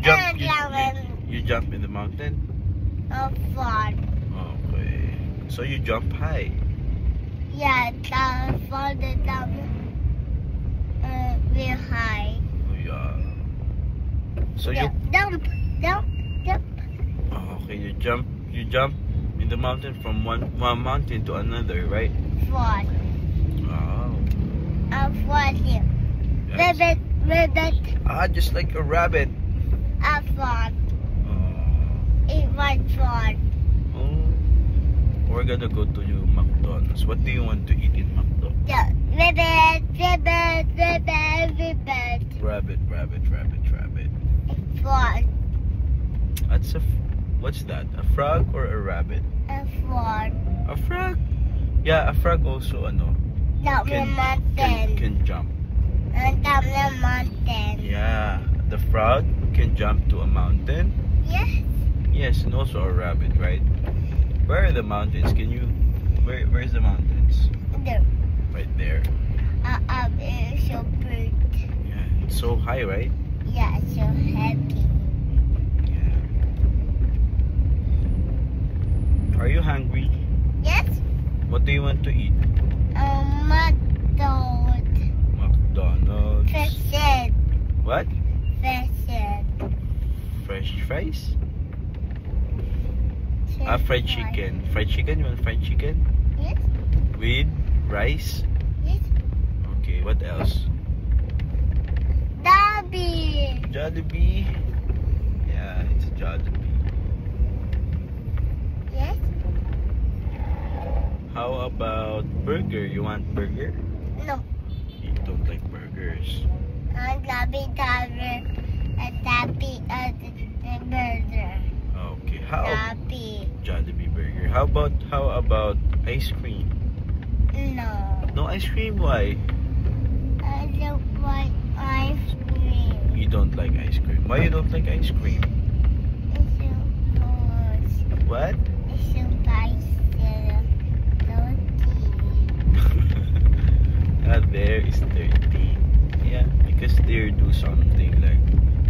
jump. You jump in the mountain. Fun. Okay. So you jump high. Yeah, for the jump real high. Oh, yeah. So Yeah, jump. Oh, okay. You jump in the mountain from one mountain to another, right? Fun. Wow. Fun here. Yes. Rabbit. Just like a rabbit. Fun. Oh. It was fun. Oh. We're gonna go to McDonald's. What do you want to eat in McDonald's? Yeah, rabbit. Rabbit. Fun. That's what's that? A frog or a rabbit? Fun. A frog? Yeah, a frog also Down the mountain. can jump. Down the mountain. Yeah, the frog can jump to a mountain. Yes. Yes, and also a rabbit, right? Where are the mountains? Where's the mountains? There. Right there. It's so big. Yeah, it's so high, right? Yeah, it's so heavy. Yeah. Are you hungry? Yes. What do you want to eat? McDonald's. Fish. What? Fish. Fresh fries? Fried chicken. Fried chicken? You want fried chicken? Yes. With rice? Yes. Okay, what else? Dobby. Jollibee? Yeah, it's Jollibee. Yes. How about burger? You want burger? No. You don't like burgers. Dobby. Burger. Okay, how Dobby. Jollibee burger. How about ice cream? No. No ice cream? Why? I don't like ice cream. You don't like ice cream. Why you don't like ice cream? It's so gross. What? It's so dirty. There is dirty. Yeah, because they do something like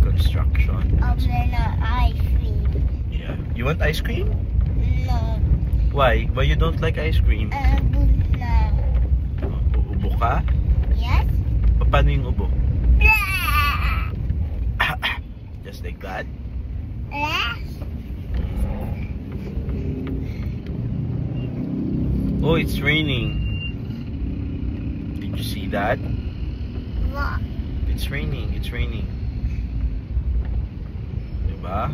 construction. Then ice cream. Yeah. You want ice cream? No. Why? Why you don't like ice cream? No. Ubo ka? Yes. Paano yung ubo? Just like that? Oh, it's raining. Did you see that? What? It's raining. Diba?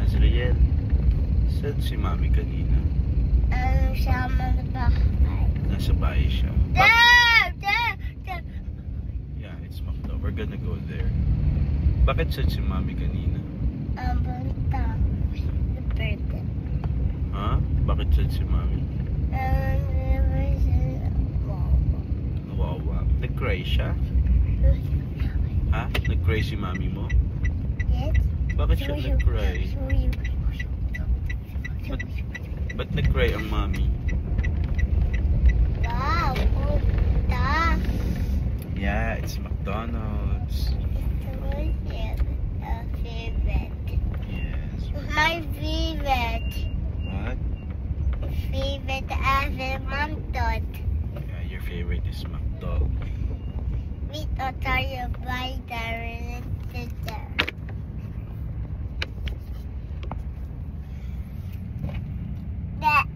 Azriel. Saan si Mami kanina? Sama na bahay. Nasa bahay siya. There. Yeah, it's McDo. We're gonna go there. Bakit saan si Mami kanina? Punta. The birthday. Ha? Bakit saan si Mami? Wawa. Nag-cry siya? Ha? Nag-cry si Mami mo? Yes. Bakit siya nag-cry? Ba't nag-cry ang Mami? Wow. Punta. Yeah, it's McDonald's. Yes. My favorite. What? Favorite ever McDonald. Yeah, your favorite is McDo. We thought I would buy there. That.